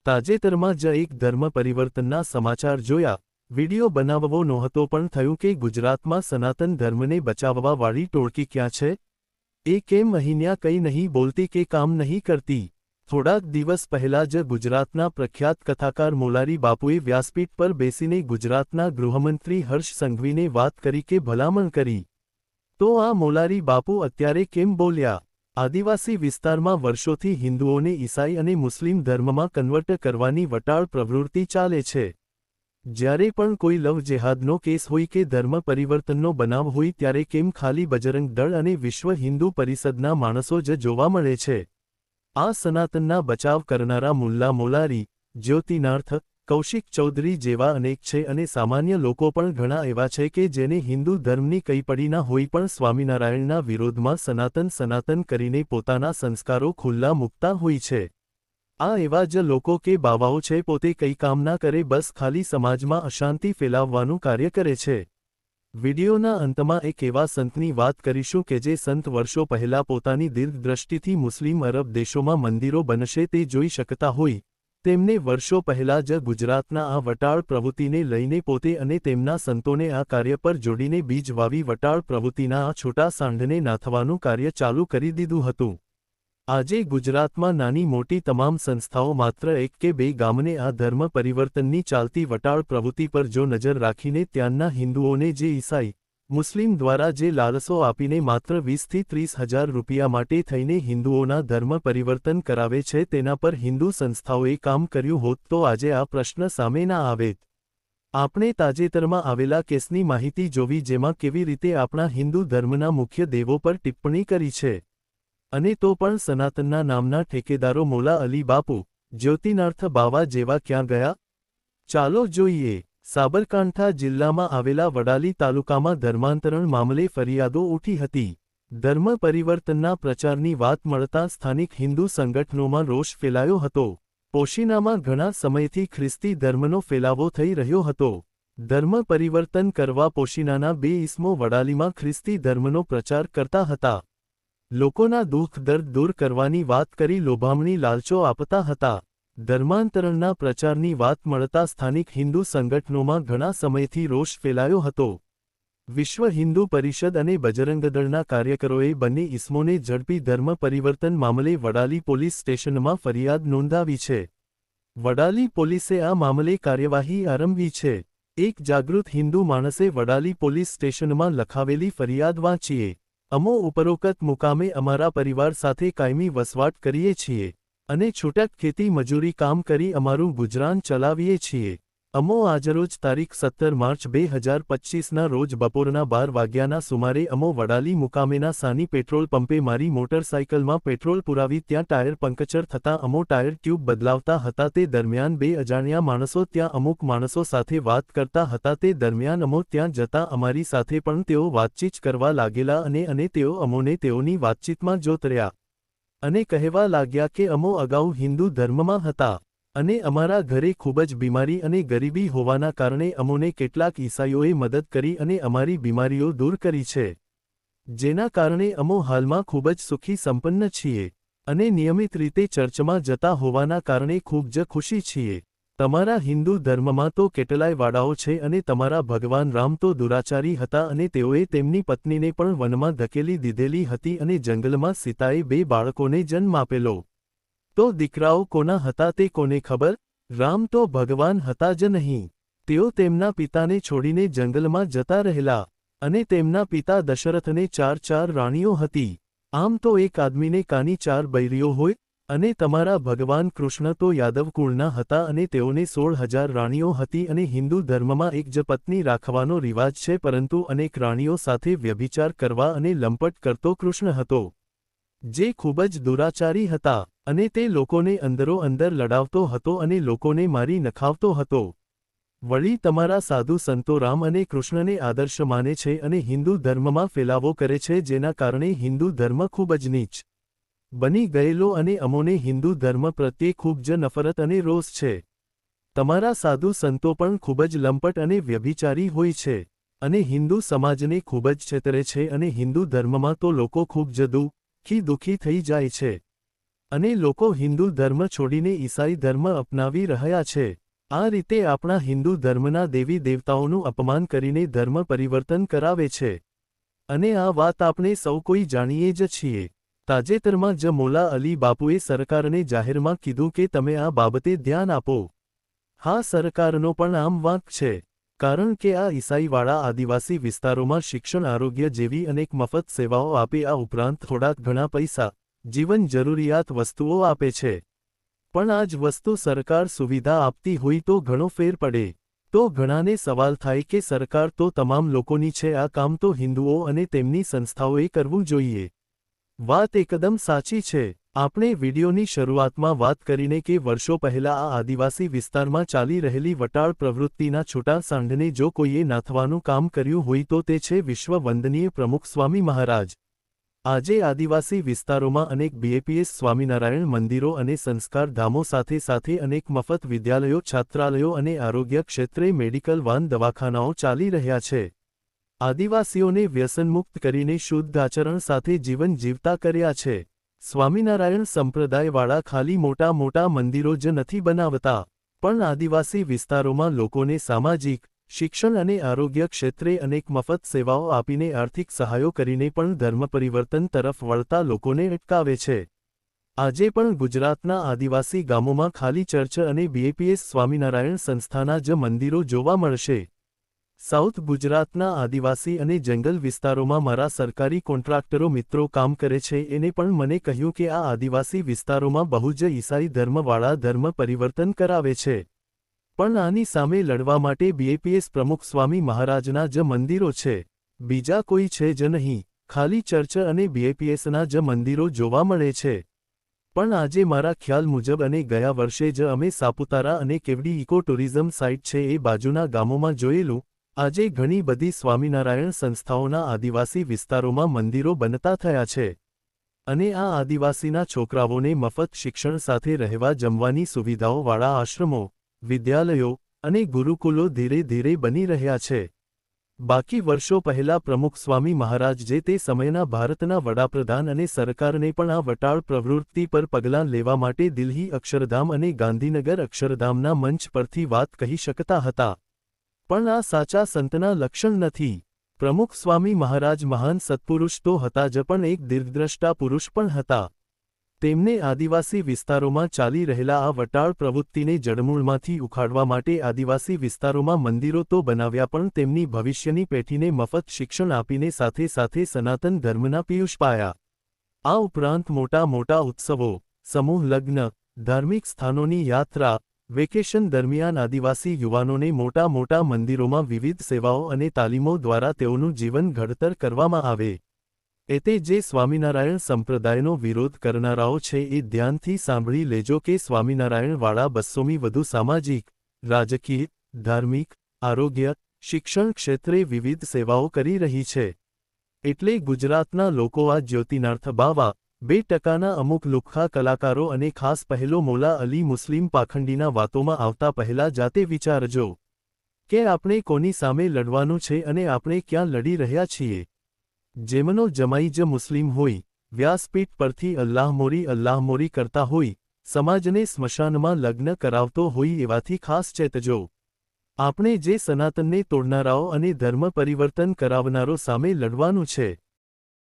તાજેતરમાં જ એક ધર્મ પરિવર્તનના સમાચાર જોયા. વિડિયો બનાવવો નહોતો પણ થયું કે ગુજરાતમાં સનાતન ધર્મને બચાવવાવાળી ટોળકી ક્યાં છે? એ કેમ અહીંયા કંઈ નહીં બોલતી કે કામ નહીં કરતી? થોડાક દિવસ પહેલા જ ગુજરાતના પ્રખ્યાત કથાકાર મોલારી બાપુએ વ્યાસપીઠ પર બેસીને ગુજરાતના ગૃહમંત્રી હર્ષ સંઘવીને વાત કરી કે ભલામણ કરી. તો આ મોલારી બાપુ અત્યારે કેમ બોલ્યા? આદિવાસી વિસ્તારમાં વર્ષોથી હિન્દુઓને ઈસાઈ અને મુસ્લિમ ધર્મમાં કન્વર્ટ કરવાની વટાળ પ્રવૃત્તિ ચાલે છે. જ્યારે પણ કોઈ લવ જેહાદનો કેસ હોય કે ધર્મ પરિવર્તનનો બનાવ હોય ત્યારે કેમ ખાલી બજરંગ દળ અને વિશ્વ હિન્દુ પરિષદના માણસો જ જોવા મળે છે? આ સનાતનના બચાવ કરનારા મુલ્લા મોલારી, જ્યોતિનાર્થ, કૌશિક ચૌધરી જેવા અનેક છે અને સામાન્ય લોકો પણ ઘણા એવા છે કે જેને હિન્દુ ધર્મની કંઈ પડી ના હોય પણ સ્વામિનારાયણના વિરોધમાં સનાતન કરીને પોતાના સંસ્કારો ખુલ્લા મૂકતા હોય છે. આ એવા જ લોકો કે બાવાઓ છે, પોતે કંઈ કામ ના કરે, બસ ખાલી સમાજમાં અશાંતિ ફેલાવવાનું કાર્ય કરે છે. વિડિયોના અંતમાં એક એવા સંતની વાત કરીશું કે જે સંત વર્ષો પહેલા પોતાની દીર્ઘદ્રષ્ટિથી મુસ્લિમ અરબ દેશોમાં મંદિરો બનશે તે જોઈ શકતા હોય. તેમને વર્ષો પહેલા જ ગુજરાતના આ વટાળ પ્રવૃત્તિને લઈને પોતે અને તેમના સંતોને આ કાર્ય પર જોડીને બીજ વાવી વટાળ પ્રવૃત્તિના આ છોટા સાંઢને નાથવાનું કાર્ય ચાલુ કરી દીધું હતું. આજે ગુજરાતમાં નાની મોટી તમામ સંસ્થાઓ માત્ર એક કે બે ગામને આ ધર્મ પરિવર્તનની ચાલતી વટાળ પ્રવૃત્તિ પર જો નજર રાખીને ત્યાંના હિન્દુઓને જે ઈસાઈ, મુસ્લિમ દ્વારા જે લાલસો આપીને માત્ર 20 થી 30 હજાર રૂપિયા માટે થઈને હિન્દુઓના ધર્મ પરિવર્તન કરાવે છે તેના પર હિન્દુ સંસ્થાઓએ કામ કર્યું હોત તો આજે આ પ્રશ્ન સામે ના આવેત. આપણે તાજેતરમાં આવેલા કેસની માહિતી જોવી જેમાં કેવી રીતે આપણા હિન્દુ ધર્મના મુખ્ય દેવો પર ટિપ્પણી કરી છે. અને તો પણ સનાતનના નામના ઠેકેદારો મોલા અલી બાપુ, જ્યોતિનાર્થ બાવા જેવા ક્યાં ગયા? ચાલો જોઈએ. સાબરકાંઠા જિલ્લામાં આવેલા વડાલી તાલુકામાં ધર્માંતરણ મામલે ફરિયાદો ઉઠી હતી. ધર્મ પરિવર્તનના પ્રચારની વાત મળતા સ્થાનિક હિન્દુ સંગઠનોમાં રોષ ફેલાયો હતો. પોશીનામાં ઘણા સમયથી ખ્રિસ્તી ધર્મનો ફેલાવો થઈ રહ્યો હતો. ધર્મ પરિવર્તન કરવા પોશીનાના બે ઈસમો વડાલીમાં ખ્રિસ્તી ધર્મનો પ્રચાર કરતા હતા. લોકોના દુઃખ દર્દ દૂર કરવાની વાત કરી લોભામણી લાલચો આપતા હતા. ધર્માંતરણના પ્રચારની વાત મળતા સ્થાનિક હિન્દુ સંગઠનોમાં ઘણા સમયથી રોષ ફેલાયો હતો. વિશ્વ હિન્દુ પરિષદ અને બજરંગદળના કાર્યકરોએ બંને ઇસમોને ઝડપી ધર્મ પરિવર્તન મામલે વડાલી પોલીસ સ્ટેશનમાં ફરિયાદ નોંધાવી છે. વડાલી પોલીસે આ મામલે કાર્યવાહી આરંભી છે. એક જાગૃત હિન્દુ માણસે વડાલી પોલીસ સ્ટેશનમાં લખાવેલી ફરિયાદ વાંચીએ. અમો ઉપરોક્ત મુકામે અમારા પરિવાર સાથે કાયમી વસવાટ કરીએ છીએ અને છૂટક ખેતી મજૂરી કામ કરી અમારું ગુજરાન ચલાવીએ છીએ. અમો આજરોજ તારીખ 17 માર્ચ 2025ના રોજ બપોરના 12 વાગ્યાના સુમારે અમો વડાલી મુકામેના સાની પેટ્રોલ પંપે મારી મોટરસાઇકલમાં પેટ્રોલ પુરાવી ત્યાં ટાયર પંક્ચર થતાં અમો ટાયર ટ્યુબ બદલાવતા હતા. તે દરમિયાન બે અજાણ્યા માણસો ત્યાં અમુક માણસો સાથે વાત કરતા હતા. તે દરમિયાન અમો ત્યાં જતા અમારી સાથે પણ તેઓ વાતચીત કરવા લાગેલા અને તેઓ અમોને તેઓની વાતચીતમાં જોતર્યા અને કહેવા લાગ્યા કે અમો અગાઉ હિન્દુ ધર્મમાં હતા અને અમારા ઘરે ખૂબ જ બીમારી અને ગરીબી હોવાના કારણે અમોને કેટલાક ઈસાઈઓએ મદદ કરી અને અમારી બીમારીઓ દૂર કરી છે, જેના કારણે અમો હાલમાં ખૂબ જ સુખી સંપન્ન છીએ અને નિયમિત રીતે ચર્ચમાં જતા હોવાના કારણે ખૂબ જ ખુશી છીએ. તમારા હિન્દુ ધર્મમાં તો કેટલાય વાડાઓ છે અને તમારા ભગવાન રામ તો દુરાચારી હતા અને તેઓએ તેમની પત્નીને પણ વનમાં ધકેલી દીધેલી હતી અને જંગલમાં સીતાએ બે બાળકોને જન્મ આપેલો. તો દીકરાઓ કોના હતા તે કોને ખબર? રામ તો ભગવાન હતા જ નહીં. તેઓ તેમના પિતાને છોડીને જંગલમાં જતા રહેલા અને તેમના પિતા દશરથને 4 રાણીઓ હતી. આમ તો એક આદમીને કાની 4 બૈરીઓ હોય અને તમારા ભગવાન કૃષ્ણ તો યાદવ કુળના હતા અને તેઓને 16,000 રાણીઓ હતી અને હિન્દુ ધર્મમાં એક જ પત્ની રાખવાનો રિવાજ છે, પરંતુ અનેક રાણીઓ સાથે વ્યભિચાર કરવા અને લંપટ કરતો કૃષ્ણ હતો, જે ખૂબ જ દુરાચારી હતા અને તે લોકોને અંદરો અંદર લડાવતો હતો અને લોકોને મારી નખાવતો હતો. વળી તમારા સાધુ સંતો રામ અને કૃષ્ણને આદર્શ માને છે અને હિન્દુ ધર્મમાં ફેલાવો કરે છે, જેના કારણે હિન્દુ ધર્મ ખૂબ જ નીચ બની ગયેલો અને અમોને હિન્દુ ધર્મ પ્રત્યે ખૂબ જ નફરત અને રોષ છે. તમારા સાધુ સંતો પણ ખૂબ જ લંપટ અને વ્યભિચારી હોય છે અને હિન્દુ સમાજને ખૂબ જ છેતરે છે અને હિન્દુ ધર્મમાં તો લોકો ખૂબ જ દુઃખી થઈ જાય છે. અને લોકો હિન્દુ ધર્મ છોડીને ઈસાઈ ધર્મ અપનાવી રહ્યા છે। આ રીતે આપણા હિન્દુ ધર્મના દેવી દેવતાઓનું અપમાન કરીને ધર્મ પરિવર્તન કરાવે છે। અને આ વાત આપણે સૌ કોઈ જાણીએ જ છીએ। તાજેતરમાં જ મોલા અલી બાપુએ સરકારને જાહેરમાં કીધું કે તમે આ બાબતે ધ્યાન આપો। હા, સરકારનો પણ આમ વાંક છે, કારણ કે આ ઈસાઈવાળા આદિવાસી વિસ્તારોમાં શિક્ષણ, આરોગ્ય જેવી અનેક મફત સેવાઓ આપે, આ ઉપરાંત થોડાક ઘણા પૈસા, જીવન જરૂરિયાત વસ્તુઓ આપે છે। પણ આ જ વસ્તુ સરકાર સુવિધા આપતી હોય તો ઘણો ફેર પડે। તો ઘણાને સવાલ થાય કે સરકાર તો તમામ લોકોની છે, આ કામ તો હિન્દુઓ અને તેમની સંસ્થાઓએ કરવું જોઈએ। વાત એકદમ સાચી છે। આપણે વિડિયોની શરૂઆતમાં વાત કરીને કે વર્ષો પહેલા આ આદિવાસી વિસ્તારમાં ચાલી રહેલી વટાળ પ્રવૃત્તિના છૂટા સાંઢને જો કોઈએ નાથવાનું કામ કર્યું હોય તો તે છે વિશ્વ વંદનીય પ્રમુખ સ્વામી મહારાજ। આજે આદિવાસી વિસ્તારોમાં અનેક બીએપીએસ સ્વામિનારાયણ મંદિરો અને સંસ્કાર ધામો સાથે સાથે અનેક મફત વિદ્યાલયો, છાત્રાલયો અને આરોગ્ય ક્ષેત્રે મેડિકલ વાન દવાખાનાઓ ચાલી રહ્યા છે। આદિવાસીઓને વ્યસનમુક્ત કરીને શુદ્ધ આચરણ સાથે જીવન જીવતા કર્યા છે। સ્વામિનારાયણ સંપ્રદાયવાળા ખાલી મોટા મોટા મંદિરો જ નથી બનાવતા, પણ આદિવાસી વિસ્તારોમાં લોકોને સામાજિક, શિક્ષણ અને આરોગ્ય ક્ષેત્રે અનેક મફત સેવાઓ આપીને આર્થિક સહાયો કરીને પણ ધર્મ પરિવર્તન તરફ વળતા લોકોને અટકાવે છે। આજે પણ ગુજરાતના આદિવાસી ગામોમાં ખાલી ચર્ચ અને બીએપીએસ સ્વામિનારાયણ સંસ્થાના જ મંદિરો જોવા મળશે। સાઉથ ગુજરાતના આદિવાસી અને જંગલ વિસ્તારોમાં મારા સરકારી કોન્ટ્રાક્ટરો મિત્રો કામ કરે છે, એને પણ મને કહ્યું કે આ આદિવાસી વિસ્તારોમાં બહુ જ ઈસાઈ ધર્મવાળા ધર્મ પરિવર્તન કરાવે છે। પણ આની સામે લડવા માટે બીએપીએસ પ્રમુખ સ્વામી મહારાજના જ મંદિરો છે, બીજા કોઈ છે જ નહીં। ખાલી ચર્ચ અને બીએપીએસના જ મંદિરો જોવા મળે છે। પણ આજે મારા ખ્યાલ મુજબ અને ગયા વર્ષે જ અમે સાપુતારા અને કેવડી ઇકો ટુરિઝમ સાઇટ છે એ બાજુના ગામોમાં જોયેલું, આજે ઘણી બધી સ્વામિનારાયણ સંસ્થાઓના આદિવાસી વિસ્તારોમાં મંદિરો બનતા થયા છે। અને આ આદિવાસીના છોકરાઓને મફત શિક્ષણ સાથે રહેવા જમવાની સુવિધાઓવાળા આશ્રમો, વિદ્યાલયો અને ગુરુકુલો ધીરે ધીરે બની રહ્યા છે। બાકી વર્ષો પહેલા પ્રમુખ સ્વામી મહારાજ જે તે સમયના ભારતના વડાપ્રધાન અને સરકારને પણ આ વટાળ પ્રવૃત્તિ પર પગલાં લેવા માટે દિલ્હી અક્ષરધામ અને ગાંધીનગર અક્ષરધામના મંચ પરથી વાત કહી શકતા હતા। પણ આ સાચા સંતના લક્ષણ નથી। પ્રમુખ સ્વામી મહારાજ મહાન સત્પુરુષ તો હતા જ, પણ એક દીર્ઘદ્રષ્ટા પુરુષ પણ હતા। તેમને આદિવાસી વિસ્તારોમાં ચાલી રહેલા આ વટાળ પ્રવૃત્તિને જડમૂળમાંથી ઉખાડવા માટે આદિવાસી વિસ્તારોમાં મંદિરો તો બનાવ્યા, પણ તેમની ભવિષ્યની પેઢીને મફત શિક્ષણ આપીને સાથે સાથે સનાતન ધર્મના પિયુષ પાયા। આ ઉપરાંત મોટા મોટા ઉત્સવો, સમૂહ લગ્ન, ધાર્મિક સ્થાનોની યાત્રા, વેકેશન દરમિયાન આદિવાસી યુવાનોને મોટા મોટા મંદિરોમાં વિવિધ સેવાઓ અને તાલીમો દ્વારા તેઓનું જીવન ઘડતર કરવામાં આવે। એટલે જે સ્વામિનારાયણ સંપ્રદાયનો વિરોધ કરનારાઓ છે એ ધ્યાનથી સાંભળી લેજો કે સ્વામિનારાયણવાળા 200મી વધુ સામાજિક, રાજકીય, ધાર્મિક, આરોગ્ય, શિક્ષણ ક્ષેત્રે વિવિધ સેવાઓ કરી રહી છે। એટલે ગુજરાતના લોકો આ જ્યોતિનાર્થ બાવા, 2%ના અમુક લુખ્ખા કલાકારો અને ખાસ પહેલો મોલા અલી મુસ્લિમ પાખંડીના વાતોમાં આવતા પહેલા જાતે વિચારજો કે આપણે કોની સામે લડવાનું છે અને આપણે ક્યાં લડી રહ્યા છીએ। જેમનો જમાઈ જ મુસ્લિમ હોય, વ્યાસપીઠ પરથી અલ્લાહ મોરી કરતા હોય, સમાજને સ્મશાનમાં લગ્ન કરાવતો હોય એવાથી ખાસ ચેતજો। આપણે જે સનાતનને તોડનારાઓ અને ધર્મ પરિવર્તન કરાવનારો સામે લડવાનું છે।